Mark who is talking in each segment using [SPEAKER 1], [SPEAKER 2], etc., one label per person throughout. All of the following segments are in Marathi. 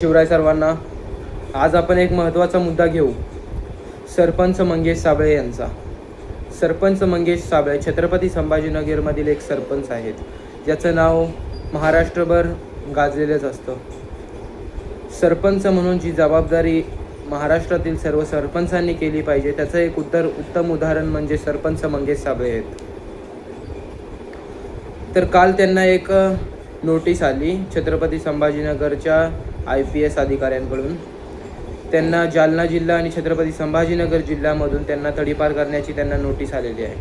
[SPEAKER 1] शिवराय सर्वांना. आज आपण एक महत्त्वाचा मुद्दा घेऊ. सरपंच मंगेश साबळे यांचा. सरपंच मंगेश साबळे छत्रपती संभाजीनगरमधील एक सरपंच आहेत, ज्याचं नाव महाराष्ट्रभर गाजलेलंच असतं. सरपंच म्हणून जी जबाबदारी महाराष्ट्रातील सर्व सरपंचांनी केली पाहिजे, त्याचं एक उत्तम उदाहरण म्हणजे सरपंच मंगेश साबळे आहेत. तर काल त्यांना एक नोटीस आली छत्रपती संभाजीनगरच्या IPS अधिकाऱ्यांकडून. त्यांना जालना जिल्हा आणि छत्रपती संभाजीनगर जिल्ह्यामधून त्यांना तडीपार करण्याची त्यांना नोटीस आलेली आहे.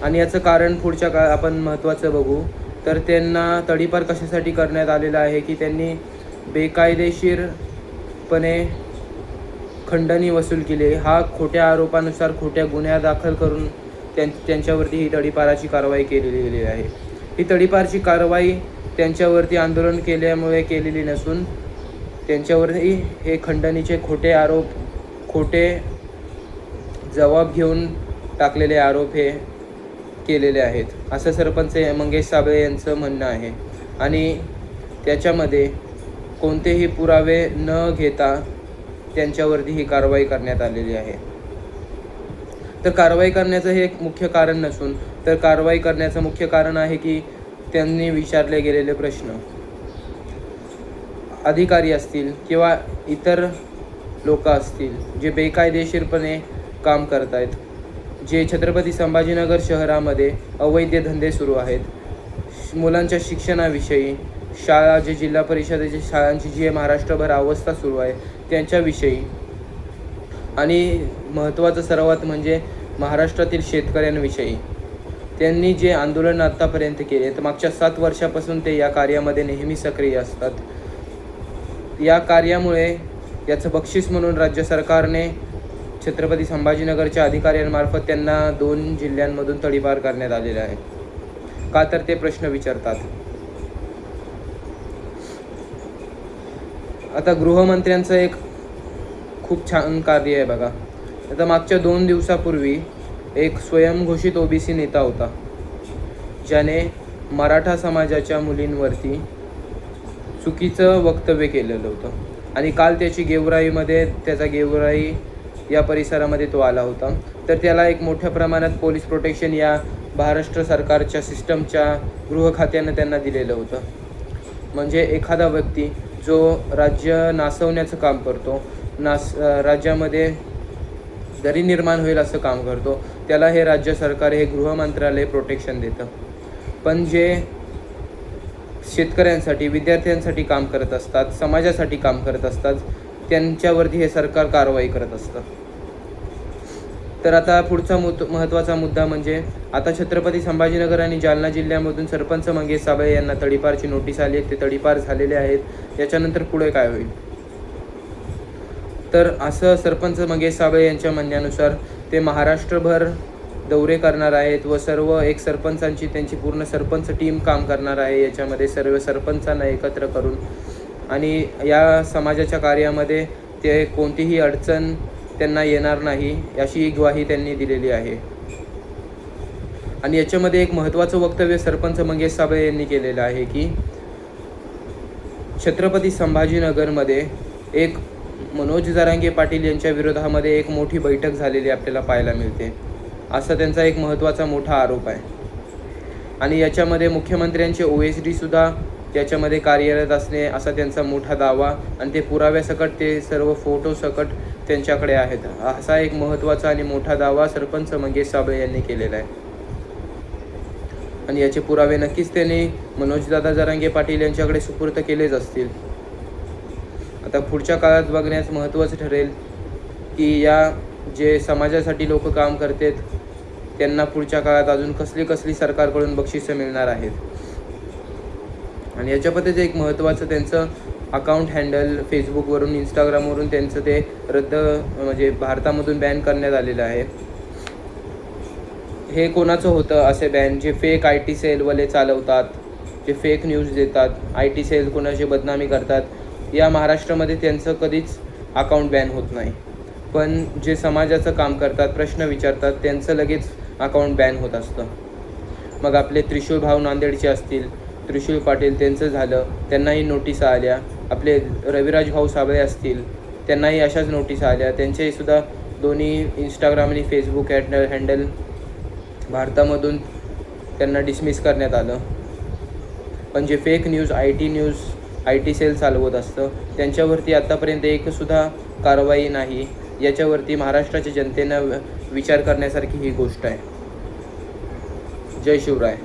[SPEAKER 1] आणि याचं कारण पुढच्या काळ आपण महत्त्वाचं बघू. तर त्यांना तडीपार कशासाठी करण्यात आलेलं आहे की त्यांनी बेकायदेशीरपणे खंडणी वसूल केली. हा खोट्या आरोपानुसार खोट्या गुन्हा दाखल करून त्यांच्यावरती ही तडीपाराची कारवाई केलेली गेलेली आहे. ही तडीपारची कारवाई त्यांच्यावरती आंदोलन केल्यामुळे केलेली नसून त्यांच्यावरती हे खंडणीचे खोटे आरोप, खोटे जबाब घेऊन टाकलेले आरोप हे केलेले आहेत, असं सरपंच मंगेश साबळे यांचं म्हणणं आहे. आणि त्याच्यामध्ये कोणतेही पुरावे न घेता त्यांच्यावरती ही कारवाई करण्यात आलेली आहे. तर कारवाई करण्याचं हे एक मुख्य कारण नसून तर कारवाई करण्याचं मुख्य कारण आहे की त्यांनी विचारले गेलेले प्रश्न, अधिकारी असतील किंवा इतर लोक असतील जे बेकायदेशीरपणे काम करत आहेत, जे छत्रपती संभाजीनगर शहरामध्ये अवैध धंदे सुरू आहेत, मुलांच्या शिक्षणाविषयी, शाळा जे जिल्हा परिषदेच्या शाळांची जी महाराष्ट्रभर अवस्था सुरू आहे त्यांच्याविषयी, आणि महत्त्वाचं सर्वात म्हणजे महाराष्ट्रातील शेतकऱ्यांविषयी त्यांनी जे आंदोलन आत्तापर्यंत केले, तर मागच्या 7 वर्षापासून ते या कार्यामध्ये नेहमी सक्रिय असतात. या कार्यामुळे याचं बक्षीस म्हणून राज्य सरकारने छत्रपती संभाजीनगरच्या अधिकाऱ्यांमार्फत त्यांना 2 जिल्ह्यांमधून तडीपार करण्यात आलेले आहे. का तर ते प्रश्न विचारतात. आता गृहमंत्र्यांचं एक खूप छान कार्य आहे बघा. आता मागच्या 2 दिवसापूर्वी एक स्वयंघोषित OBC नेता होता, ज्याने मराठा समाजाच्या मुलींवरती चुकीचं वक्तव्य केलेलं होतं. आणि काल त्याचा गेवराई या परिसरामध्ये तो आला होता. तर त्याला एक मोठ्या प्रमाणात पोलीस प्रोटेक्शन या महाराष्ट्र सरकारच्या सिस्टमच्या गृह खात्यानं त्यांना दिलेलं होतं. म्हणजे एखादा व्यक्ती जो राज्य नासवण्याचं काम करतो, राज्यामध्ये दरी निर्माण होईल असं काम करतो, त्याला हे राज्य सरकार, हे गृह मंत्रालय प्रोटेक्शन देतं. पण जे शेतकऱ्यांसाठी, विद्यार्थ्यांसाठी काम करत असतात, समाजासाठी काम करत असतात, त्यांच्यावरती हे सरकार कारवाई करत असतं. तर आता पुढचा महत्त्वाचा मुद्दा म्हणजे आता छत्रपती संभाजीनगर आणि जालना जिल्ह्यामधून सरपंच मंगेश साबळे यांना तडीपारची नोटीस आली आहे. ते तडीपार झालेले आहेत. याच्यानंतर पुढे काय होईल? तर असं सरपंच मंगेश साबळे यांच्या म्हणण्यानुसार ते महाराष्ट्रभर दौरे करणार आहेत व सर्व एक सरपंचांची त्यांची पूर्ण सरपंच टीम काम करणार आहे याच्यामध्ये, सर्व सरपंचांना एकत्र करून. आणि या समाजाच्या कार्यामध्ये ते कोणतीही अडचण त्यांना येणार नाही अशी ग्वाही त्यांनी दिलेली आहे. आणि याच्यामध्ये एक महत्त्वाचं वक्तव्य सरपंच मंगेश साबळे यांनी केलेलं आहे की छत्रपती संभाजीनगरमध्ये एक मनोज जरांगे पाटील यांच्या विरोधामध्ये एक मोठी बैठक झालेली आपल्याला पाहायला मिळते, असा त्यांचा एक महत्त्वाचा मोठा आरोप आहे. आणि याच्यामध्ये मुख्यमंत्र्यांचे OSD सुद्धा त्याच्यामध्ये कार्यरत असणे असा त्यांचा मोठा दावा, आणि ते पुराव्यासकट, ते सर्व फोटोसकट त्यांच्याकडे आहेत, असा एक महत्त्वाचा आणि मोठा दावा सरपंच मंगेश साबळे यांनी केलेला आहे. आणि याचे पुरावे नक्कीच त्यांनी मनोजदादा जरांगे पाटील यांच्याकडे सुपूर्द केलेच असतील. आता पुढच्या काळात बघण्यास महत्त्वाचं ठरेल की या जे समाजासाठी लोक काम करतात त्यांना पुढच्या काळात अजून कसली सरकारकडून बक्षिसं मिळणार आहेत. आणि याच्या पद्धतीचं एक महत्त्वाचं त्यांचं अकाउंट हँडल फेसबुकवरून, इंस्टाग्रामवरून त्यांचं ते म्हणजे भारतामधून बॅन करण्यात आलेलं आहे. हे कोणाचं होतं असे बॅन? जे फेक IT सेलवाले चालवतात, जे फेक न्यूज देतात, IT सेल कोणाची बदनामी करतात, या महाराष्ट्रामध्ये त्यांचं कधीच अकाउंट बॅन होत नाही. पण जे समाजाचं काम करतात, प्रश्न विचारतात, त्यांचं लगेच अकाउंट बॅन होत असतं. मग आपले त्रिशूळ भाऊ नांदेडचे असतील, त्रिशूळ पाटील, त्यांचं झालं, त्यांनाही नोटिसा आल्या. आपले रविराज भाऊ साबळे असतील, त्यांनाही अशाच नोटीस आल्या. त्यांचेसुद्धा दोन्ही इंस्टाग्राम आणि फेसबुक हँडल भारतामधून त्यांना डिसमिस करण्यात आलं. पण जे fake news I T cell चालवत असतं, त्यांच्यावरती आत्तापर्यंत एकसुद्धा कारवाई नाही. याच्यावरती महाराष्ट्राच्या जनतेनं विचार करण्यासारखी ही गोष्ट आहे. जय शिवराय.